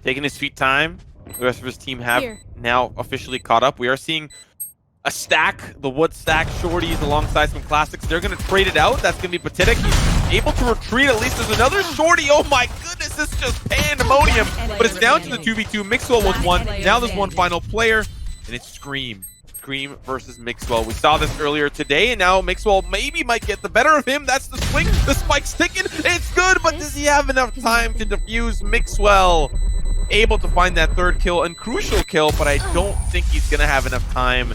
taking his sweet time. The rest of his team have now officially caught up. We are seeing a stack, the wood stack, shorties alongside some classics. They're going to trade it out. That's going to be pathetic. He's able to retreat. At least there's another shorty. Oh my goodness, this is just pandemonium. But it's down to the 2v2. Mixwell was one. Now there's one final player, and it's Scream. Scream versus Mixwell. We saw this earlier today, and now Mixwell maybe might get the better of him. That's the swing. The spike's ticking. It's good, but does he have enough time to defuse? Mixwell able to find that third kill and crucial kill, but I don't think he's going to have enough time.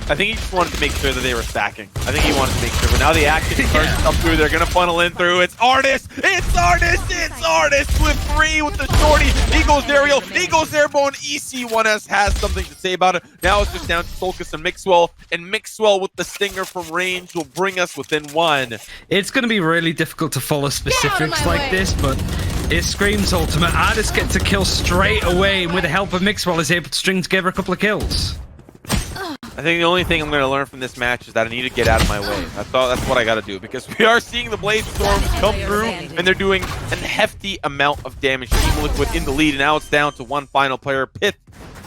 I think he just wanted to make sure that they were stacking. I think he wanted to make sure, but now the action starts to come through. They're going to funnel in through. It's Artist! It's Artist! It's Artist with 3 with the shorty. He goes aerial. He goes airborne. EC1S has something to say about it. Now it's just down to Solkis and Mixwell. And Mixwell with the stinger from range will bring us within 1. It's going to be really difficult to follow specifics like this, but it's Scream's ultimate. Artist gets a kill straight away, and with the help of Mixwell is able to string together a couple of kills. I think the only thing I'm going to learn from this match is that I need to get out of my way. That's what I got to do, because we are seeing the Blade Storms come through, and they're doing a hefty amount of damage. Team Liquid in the lead, and now it's down to one final player, pyth.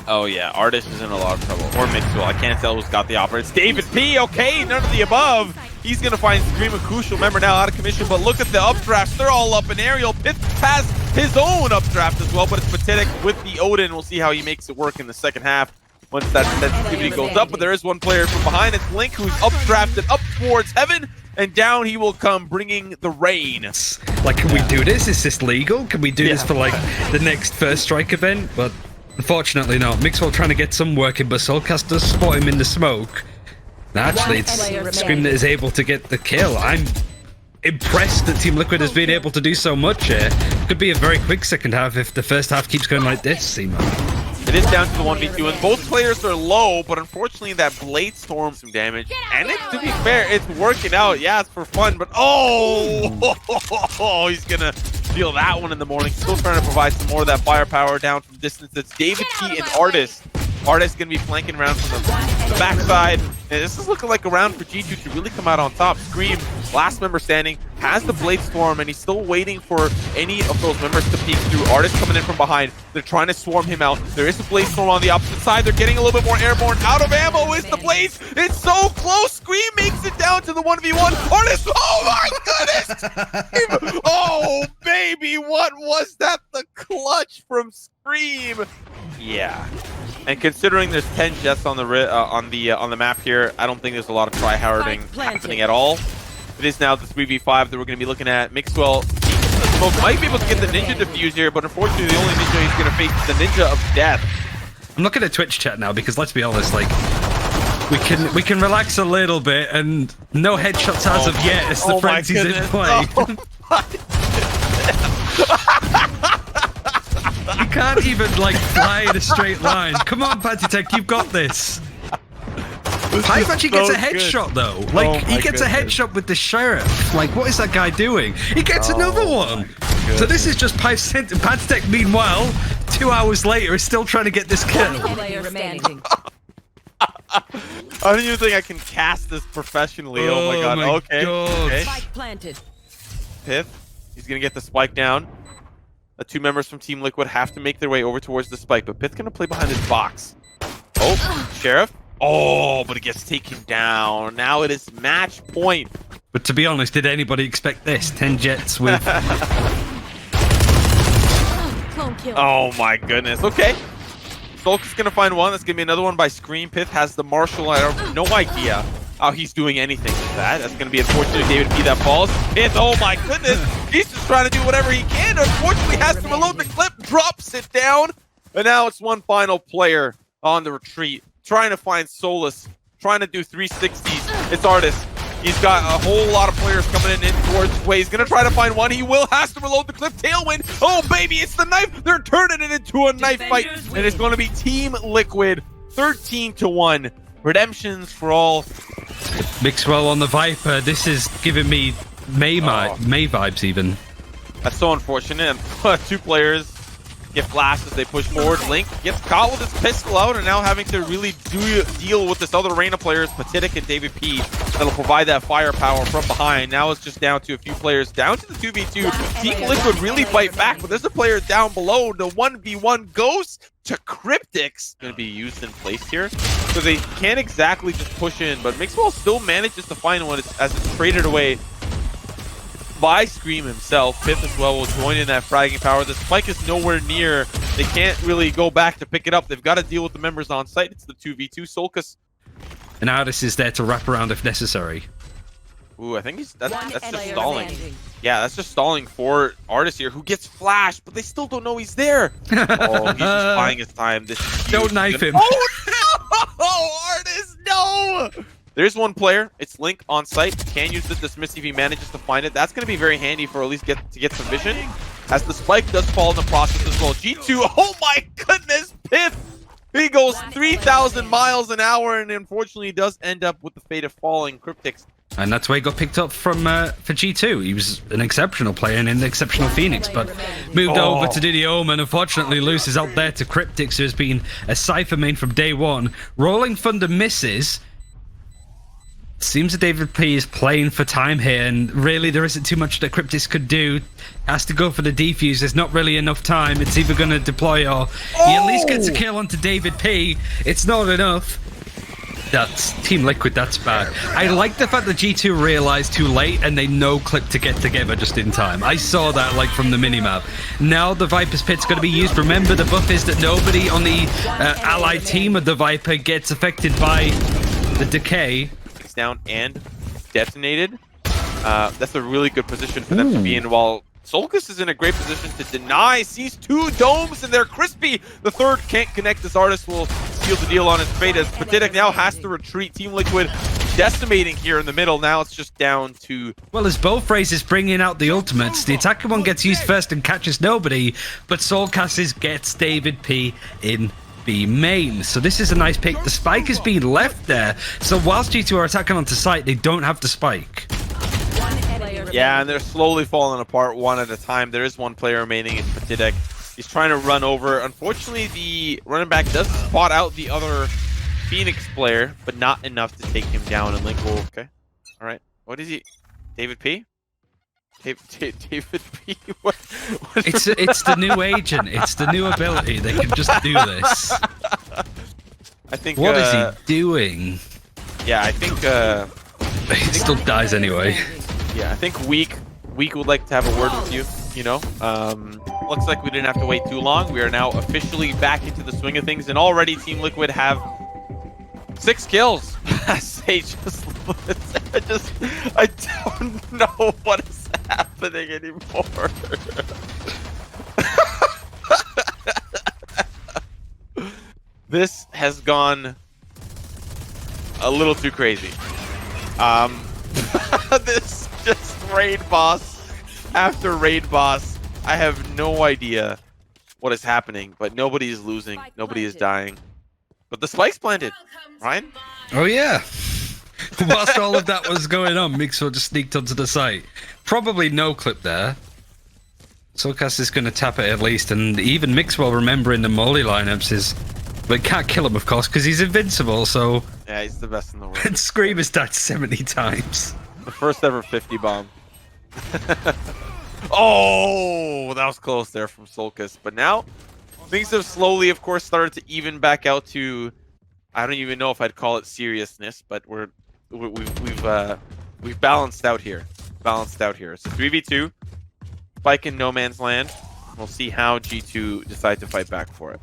Oh yeah, Artist is in a lot of trouble. Or Mixwell, I can't tell who's got the operator. It's davidp, okay, none of the above. He's going to find Scream and Crucial, remember now out of commission, but look at the updrafts. They're all up in aerial. pyth has his own updraft as well, but it's pathetic with the Odin. We'll see how he makes it work in the second half once that sensitivity goes up. But there is one player from behind. It's Link, who's updrafted up towards heaven, and down he will come, bringing the rain. Like, can we do this? Is this legal? Can we do this for like the next First Strike event? But unfortunately not. Mixwell trying to get some work in, but Soulcast does spot him in the smoke. Actually, it's Scream that is able to get the kill. I'm impressed that Team Liquid has been able to do so much here. Could be a very quick second half if the first half keeps going like this, Seema. It is down to the 1v2, and both players are low, but unfortunately that Blade Storm some damage. And to be fair, it's working out. Yeah, it's for fun, but he's gonna feel that one in the morning. Still trying to provide some more of that firepower down from distance. It's davidp and Artist. Artist gonna be flanking around from the backside. And this is looking like a round for G2 to really come out on top. Scream, last member standing, has the Blade Storm, and he's still waiting for any of those members to peek through. Artist coming in from behind. They're trying to swarm him out. There is a Blade Storm on the opposite side. They're getting a little bit more airborne. Out of ammo is the Blaze. It's so close. Scream makes it down to the 1v1. Artist, oh my goodness! Oh, baby, what was that? The clutch from Scream. Yeah. And considering there's 10 Jets on the map here, I don't think there's a lot of try-harding happening at all. It is now the 3v5 that we're going to be looking at. Mixwell smoke might be able to get the ninja defuse here, but unfortunately the only ninja he's going to face is the ninja of death. I'm looking at Twitch chat now because let's be honest, like we can relax a little bit, and no headshots as of yet as the frenzy's in play. You can't even like fly in a straight line. Come on, pyth, you've got this. pyth actually gets a headshot though. Like he gets a headshot with the sheriff. Like what is that guy doing? He gets another one. So this is just pyth. Meanwhile, 2 hours later is still trying to get this kill. I don't even think I can cast this professionally. Oh my god. Okay. Spike planted. pyth, he's gonna get the spike down. The 2 members from Team Liquid have to make their way over towards the spike, but pyth's gonna play behind his box. Oh, Sheriff. Oh, but it gets taken down. Now it is match point. But to be honest, did anybody expect this? 10 Jets with... Oh my goodness. Okay. Solk's gonna find one. That's gonna be another one by Scream. pyth has the Marshall. I have no idea how he's doing anything with that. That's going to be unfortunately davidp that falls. pyth, oh my goodness. He's just trying to do whatever he can. Unfortunately has to reload the clip, drops it down. And now it's one final player on the retreat. Trying to find solace. Trying to do 360s. It's Artist. He's got a whole lot of players coming in towards his way. He's going to try to find one. He has to reload the clip. Tailwind. Oh baby, it's the knife. They're turning it into a knife fight. And it's going to be Team Liquid 13-1. Redemptions for all. Mixwell on the Viper. This is giving me May vibes even. That's so unfortunate. 2 players get flashed as they push forward. Link gets caught with his pistol out and now having to really deal with this other Reina players, pyth and davidp, that'll provide that firepower from behind. Now it's just down to a few players, down to the 2v2. Team Liquid really fight back, but there's a player down below. The 1v1 goes to Cryptics. Going to be used in place here. So they can't exactly just push in, but mixwell still manages to find one as it's traded away by Scream himself. Pyth as well will join in that fragging power. The spike is nowhere near. They can't really go back to pick it up. They've got to deal with the members on site. It's the 2v2. Solcus. And Artis is there to wrap around if necessary. Ooh, I think that's just stalling. Yeah, that's just stalling for Artis here, who gets flashed, but they still don't know he's there. Oh, he's just buying his time. This is huge. Don't knife him. Oh no! Artis, no! There's one player. It's Link on site. Can use the dismiss if he manages to find it. That's going to be very handy for at least to get some vision. As the spike does fall in the process as well. G2, oh my goodness, Pyth! He goes 3,000 miles an hour and unfortunately does end up with the fate of falling. Cryptics. And that's why he got picked up from for G2. He was an exceptional player and an exceptional Phoenix, but moved over to Didiome and unfortunately loses out there to Cryptics, who has been a Cypher main from day one. Rolling Thunder misses. Seems that davidp is playing for time here, and really there isn't too much that Cryptics could do. Has to go for the defuse. There's not really enough time. It's either going to deploy or he at least gets a kill onto davidp. It's not enough. That's Team Liquid, that's bad. I like the fact that G2 realized too late and they no-clip to get together just in time. I saw that like from the minimap. Now the Viper's Pit's going to be used. Remember, the buff is that nobody on the allied team of the Viper gets affected by the decay. Down and detonated. That's a really good position for them to be in, while Solcus is in a great position to deny. Sees two domes and they're crispy. The third can't connect. This artist will seal the deal on his fate as pyth now has to retreat. Team Liquid decimating here in the middle. Now it's just down to... Well, as both phrases bringing out the ultimates, the attacker one gets used first and catches nobody, but Soulcasses gets davidp in B main. So this is a nice pick. The spike has been left there. So whilst G2 are attacking onto site, they don't have the spike. Yeah, and they're slowly falling apart one at a time. There is one player remaining. It's pyth. He's trying to run over. Unfortunately, the running back does spot out the other Phoenix player, but not enough to take him down. And Link will... Okay. All right. What is he? davidp? davidp? What it's the new agent. It's the new ability. They can just do this. I think... What is he doing? Yeah, I think... He still dies anyway. Yeah, I think Weak would like to have a word with you, you know? Looks like we didn't have to wait too long. We are now officially back into the swing of things, and already Team Liquid have 6 kills. They I don't know what is happening anymore. This has gone a little too crazy. This just raid boss after raid boss. I have no idea what is happening, but nobody is losing. Nobody is dying. But the spike's planted. Ryan? Oh, yeah. Whilst all of that was going on, mixwell just sneaked onto the site. Probably no clip there. Soulcast is going to tap it at least, and even mixwell remembering the Molly lineups is... But can't kill him, of course, because he's invincible, so... Yeah, he's the best in the world. And Scream has died 70 times. The first ever 50 bomb. Oh, that was close there from Solcus. But now, things have slowly, of course, started to even back out to... I don't even know if I'd call it seriousness, but we've balanced out here. Balanced out here. So 3v2, spike in no man's land. We'll see how G2 decide to fight back for it.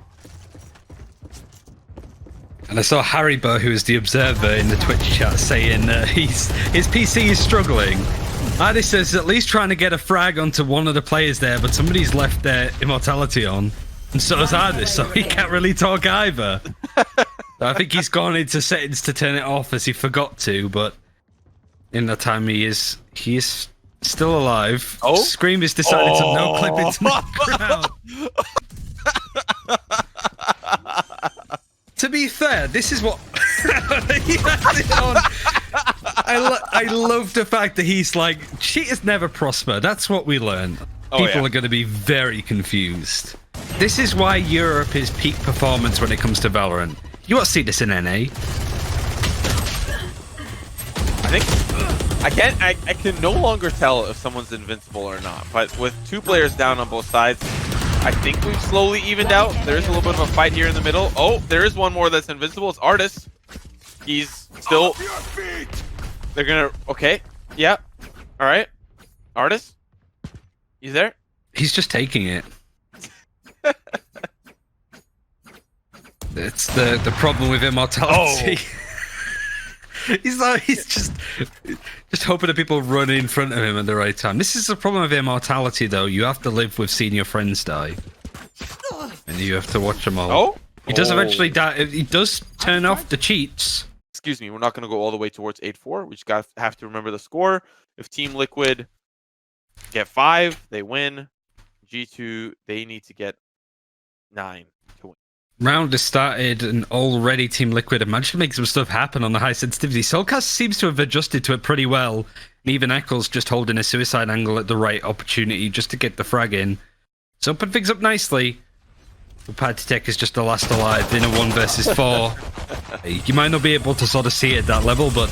And I saw Haribo, who is the observer in the Twitch chat, saying his PC is struggling. Ardis says at least trying to get a frag onto one of the players there, but somebody's left their immortality on. And so does Ardis, so he can't really talk either. So I think he's gone into settings to turn it off as he forgot to, but in that time he is still alive. Oh? Scream has decided to no clip into the crowd. To be fair, this is what he has it on. I love the fact that he's like, cheaters never prosper. That's what we learned. People are going to be very confused. This is why Europe is peak performance when it comes to Valorant. You want to see this in NA? I can no longer tell if someone's invincible or not, but with 2 players down on both sides, I think we've slowly evened out. There's a little bit of a fight here in the middle. Oh, there is one more that's invincible. It's Artis. He's still... They're gonna... Okay. Yeah. All right. Artis? He's there? He's just taking it. It's the problem with immortality. Oh. He's just hoping that people run in front of him at the right time. This is the problem with immortality, though. You have to live with seeing your friends die, and you have to watch them all. Oh, he does eventually die. He does turn off the cheats. Excuse me. We're not going to go all the way towards 8-4. We just have to remember the score. If Team Liquid get 5, they win. G2, they need to get 9 to win. Round has started and already Team Liquid have managed to make some stuff happen on the high sensitivity. Soulcast seems to have adjusted to it pretty well. And even Eccles just holding a suicide angle at the right opportunity just to get the frag in. So open things up nicely. pyth is just the last alive in a 1 versus 4. You might not be able to sort of see it at that level, but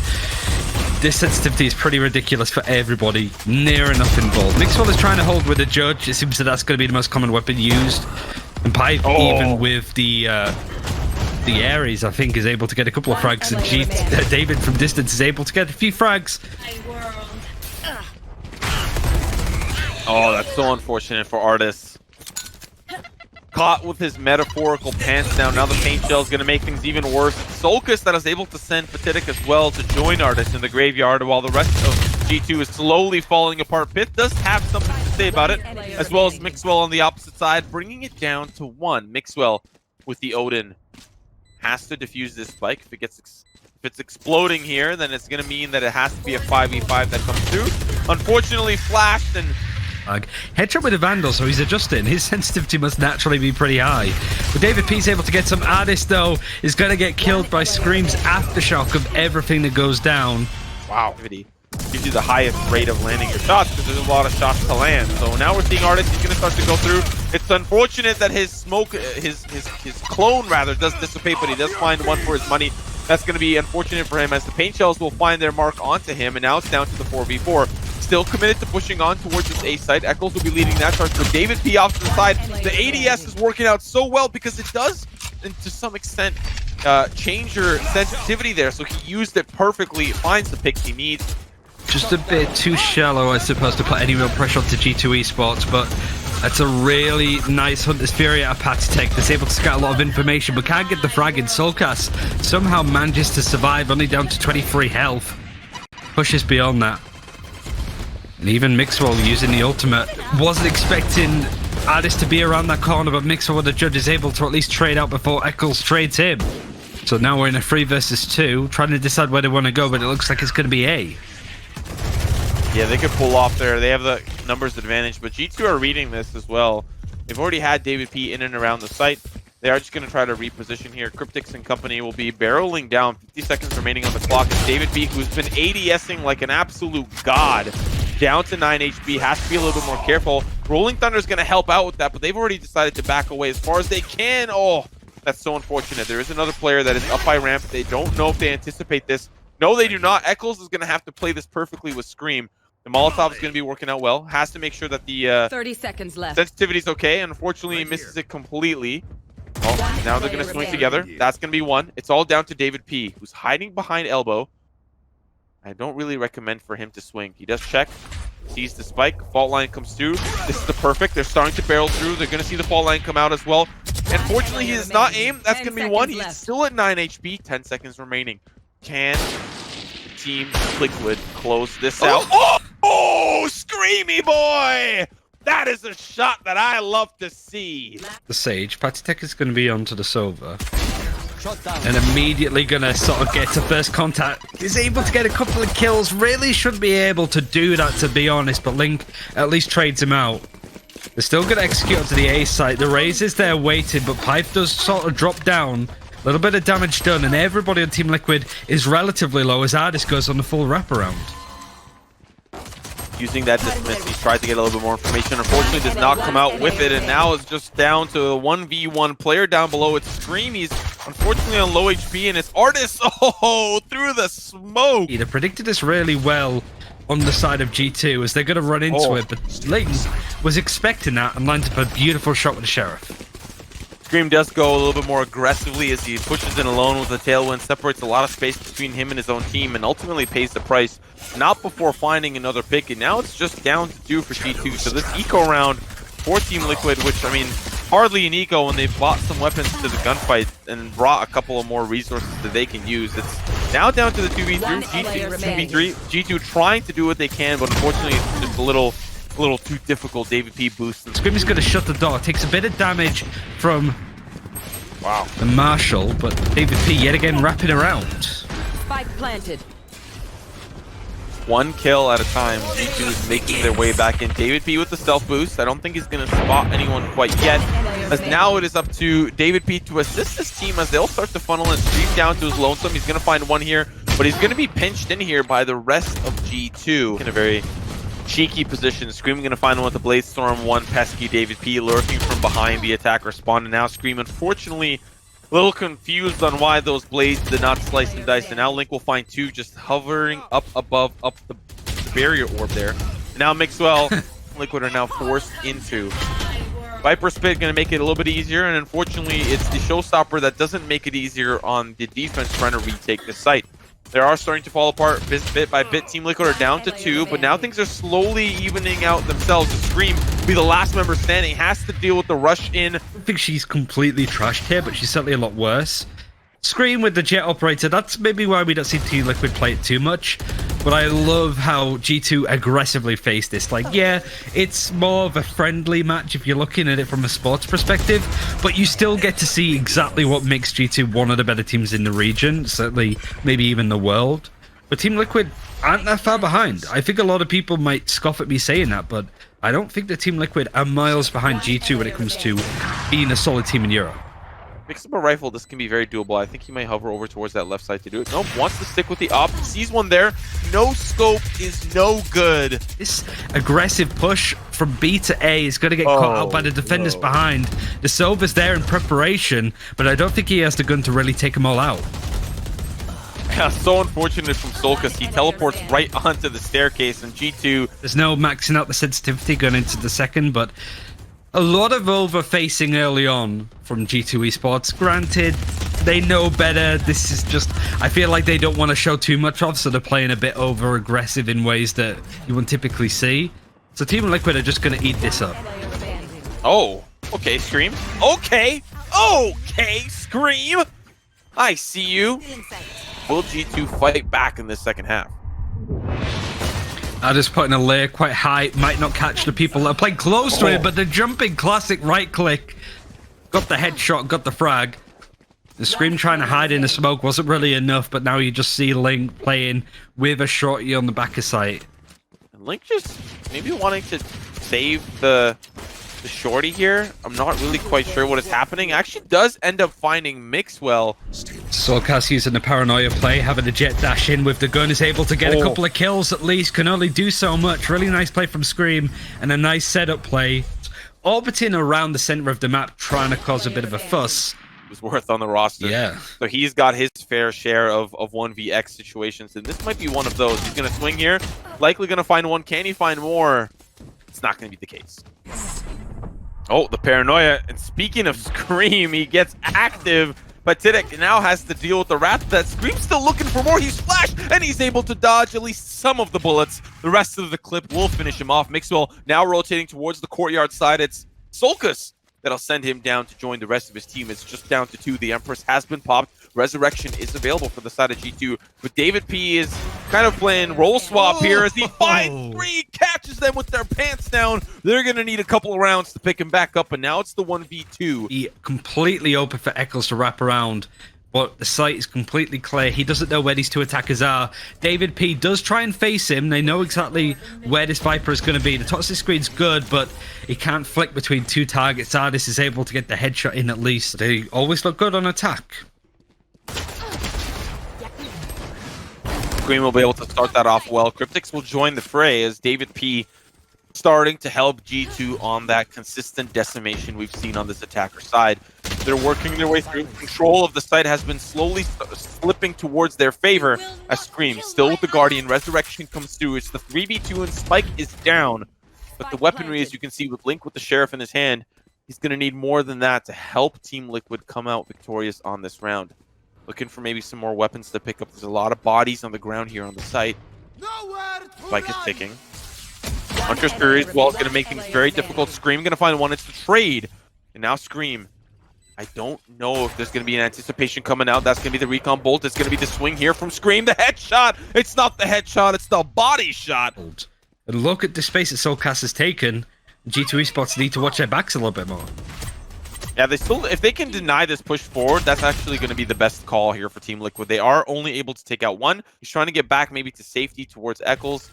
this sensitivity is pretty ridiculous for everybody. Near enough involved. Mixwell is trying to hold with the judge. It seems that that's going to be the most common weapon used. And pyth, even with the Ares, I think, is able to get a couple of frags. And David from distance is able to get a few frags. Oh, that's so unfortunate for Artis. Caught with his metaphorical pants down. Now the paint shell is going to make things even worse. Solkis that is able to send pyth as well to join Artis in the graveyard, while the rest of G2 is slowly falling apart. Pyth does have something to say about it, as well as Mixwell on the opposite side, bringing it down to 1. Mixwell with the Odin has to defuse this spike. If it's exploding here, then it's going to mean that it has to be a 5v5 that comes through. Unfortunately, flashed and... Headshot with a Vandal, so he's adjusting. His sensitivity must naturally be pretty high. But davidp's able to get some. Artist, though, is going to get killed by Scream's aftershock of everything that goes down. Wow. Gives you the highest rate of landing your shots because there's a lot of shots to land. So now we're seeing Artist. He's going to start to go through. It's unfortunate that his smoke, his clone rather, does dissipate, but he does find one for his money. That's going to be unfortunate for him as the paint shells will find their mark onto him, and now it's down to the 4v4. Still committed to pushing on towards this A site. Eccles will be leading that charge with davidp off to the side. The ADS is working out so well because it does, and to some extent, change your sensitivity there. So he used it perfectly. It finds the picks he needs. Just a bit too shallow, I suppose, to put any real pressure onto G2 Esports, but that's a really nice Hunter's Fury out of pyth that's able to scout a lot of information, but can't get the frag in. Soulcast somehow manages to survive, only down to 23 health. Pushes beyond that. And even Mixwell using the ultimate. Wasn't expecting Artist to be around that corner, but Mixwell with the judge is able to at least trade out before Eccles trades him. So now we're in a 3 versus 2, trying to decide where they want to go, but it looks like it's going to be A. Yeah, they could pull off there. They have the numbers advantage, but G2 are reading this as well. They've already had davidp in and around the site. They are just going to try to reposition here. Cryptics and company will be barreling down. 50 seconds remaining on the clock. And davidp, who's been ADSing like an absolute god, down to 9 HP, has to be a little bit more careful. Rolling Thunder is going to help out with that, but they've already decided to back away as far as they can. Oh, that's so unfortunate. There is another player that is up by ramp. They don't know if they anticipate this. No, they do not. Eccles is going to have to play this perfectly with Scream. The Molotov is going to be working out well. Has to make sure that the 30 seconds left. Sensitivity is okay. Unfortunately, he misses it completely. Oh, now they're going to swing together. That's going to be 1. It's all down to davidp, who's hiding behind elbow. I don't really recommend for him to swing. He does check, sees the spike, fault line comes through. This is the perfect. They're starting to barrel through. They're going to see the fault line come out as well. Unfortunately, he does not aim. That's going to be 1. He's still at 9 HP. 10 seconds remaining. Can Team Liquid close this out? Oh, Screamy boy! That is a shot that I love to see. The Sage, pyth is going to be onto the Sova. And immediately going to sort of get to first contact. Is able to get a couple of kills. Really should be able to do that, to be honest. But Link at least trades him out. They're still going to execute onto the A site. The Raze is there waiting, but pyth does sort of drop down. A little bit of damage done, and everybody on Team Liquid is relatively low as Artist goes on the full wraparound. using that dismiss. He's tried to get a little bit more information. Unfortunately, does not come out with it, and now it's just down to a 1v1 player down below. It's Scream. He's unfortunately on low HP, and it's Artist. Oh, through the smoke. They predicted this really well on the side of G2 as they're going to run into it, but Leighton was expecting that and lined up a beautiful shot with the Sheriff. Scream does go a little bit more aggressively as he pushes in alone with the tailwind, separates a lot of space between him and his own team, and ultimately pays the price, not before finding another pick. And now it's just down to 2 for G2. So this eco round for Team Liquid, which, I mean, hardly an eco when they've bought some weapons to the gunfight and brought a couple of more resources that they can use. It's now down to the 2v3, G2 trying to do what they can, but unfortunately it's just a little too difficult. davidp boost. Scream is going to shut the door. Takes a bit of damage from the Marshal, but davidp yet again wrapping around. Spike planted. 1 kill at a time. G2 is making their way back in. davidp with the stealth boost. I don't think he's going to spot anyone quite yet, as now it is up to davidp to assist his team as they'll start to funnel and stream down to his lonesome. He's going to find one here, but he's going to be pinched in here by the rest of G2 in a very cheeky position. Scream going to find one with the Blade Storm, one pesky davidp lurking from behind the attacker spawn, and now Scream unfortunately a little confused on why those blades did not slice and dice, and now Link will find 2 just hovering up above the barrier orb there. And now Mixwell Liquid are now forced into. Viper Spit going to make it a little bit easier, and unfortunately it's the showstopper that doesn't make it easier on the defense trying to retake the site. They are starting to fall apart bit by bit. Team Liquid are down to 2, but now things are slowly evening out themselves. The Scream, be the last member standing, has to deal with the rush in. I don't think she's completely trashed here, but she's certainly a lot worse. Scream with the Jet operator, that's maybe why we don't see Team Liquid play it too much. But I love how G2 aggressively face this. Like, yeah, it's more of a friendly match if you're looking at it from a sports perspective, but you still get to see exactly what makes G2 one of the better teams in the region, certainly maybe even the world. But Team Liquid aren't that far behind. I think a lot of people might scoff at me saying that, but I don't think that Team Liquid are miles behind G2 when it comes to being a solid team in Europe. Picks up a rifle. This can be very doable. I think he might hover over towards that left side to do it. Nope, wants to stick with the op. Sees one there. No scope is no good. This aggressive push from B to A is going to get caught out by the defenders behind. The Sova's there in preparation, but I don't think he has the gun to really take them all out. Yeah, so unfortunate from Solkas. He teleports right onto the staircase, and G2... There's no maxing out the sensitivity going into the second, but a lot of over-facing early on from G2 Esports. Granted, they know better. This is just... I feel like they don't want to show too much off, so they're playing a bit over-aggressive in ways that you wouldn't typically see. So Team Liquid are just going to eat this up. Oh, okay, Scream. Okay, Scream. I see you. Will G2 fight back in this second half? I just putting a layer quite high, might not catch the people that are playing close to it, but the jumping classic right click. Got the headshot, got the frag. The Scream trying to hide in the smoke wasn't really enough, but now you just see Link playing with a shorty on the back of sight. Link just maybe wanting to save the shorty here. I'm not really quite sure what is happening. Actually does end up finding Mixwell. Solkas using the paranoia play, having the jet dash in with the gun, is able to get a couple of kills at least, can only do so much. Really nice play from Scream and a nice setup play. Orbiting around the center of the map, trying to cause a bit of a fuss. Was worth on the roster. Yeah. So he's got his fair share of 1vx situations, and this might be one of those. He's going to swing here, likely going to find one. Can he find more? It's not going to be the case. Oh, the paranoia. And speaking of Scream, he gets active. But pyth now has to deal with the wrath that Scream's still looking for more. He's flashed, and he's able to dodge at least some of the bullets. The rest of the clip will finish him off. Mixwell now rotating towards the courtyard side. It's Solkas that'll send him down to join the rest of his team. It's just down to 2. The Empress has been popped. Resurrection is available for the side of G2, but davidp is kind of playing role swap here as he finds 3, catches them with their pants down. They're going to need a couple of rounds to pick him back up, and now it's the 1v2. He completely open for Eccles to wrap around, but the site is completely clear. He doesn't know where these 2 attackers are. davidp does try and face him. They know exactly where this Viper is going to be. The toxic screen's good, but he can't flick between 2 targets. Ardis is able to get the headshot in at least. They always look good on attack. Scream will be able to start that off well. Cryptics will join the fray as davidp starting to help G2 on that consistent decimation we've seen on this attacker side. They're working their way through. Control of the site has been slowly slipping towards their favor as Scream, still with the Guardian. Resurrection comes through. It's the 3v2 and Spike is down. But the weaponry, as you can see, with Link with the Sheriff in his hand, he's going to need more than that to help Team Liquid come out victorious on this round. Looking for maybe some more weapons to pick up. There's a lot of bodies on the ground here on the site. Spike is ticking. Hunter's Fury as well is going to make things very difficult. Scream going to find one. It's the trade. And now Scream. I don't know if there's going to be an anticipation coming out. That's going to be the recon bolt. It's going to be the swing here from Scream. The headshot. It's not the headshot. It's the body shot. And look at the space that Soulcast has taken. G2 Esports need to watch their backs a little bit more. Yeah, they still, if they can deny this push forward, that's actually going to be the best call here for Team Liquid. They are only able to take out one. He's trying to get back maybe to safety towards Eccles.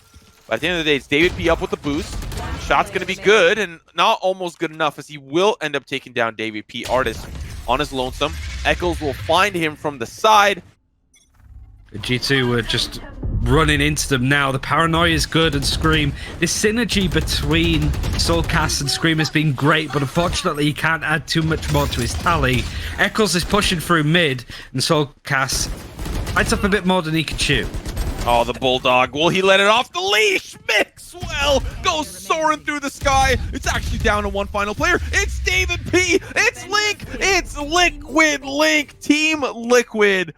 But at the end of the day, it's davidp up with the boost. Shot's going to be good and not almost good enough as he will end up taking down davidp. Artist on his lonesome. Eccles will find him from the side. G2 were just running into them now. The paranoia is good and Scream. This synergy between Soulcast and Scream has been great, but unfortunately he can't add too much more to his tally. Eccles is pushing through mid, and Soulcast bites up a bit more than he can chew. Oh, the Bulldog. Will he let it off the leash? Mixwell goes soaring through the sky. It's actually down to one final player. It's davidp. It's Link. It's Liquid Link. Team Liquid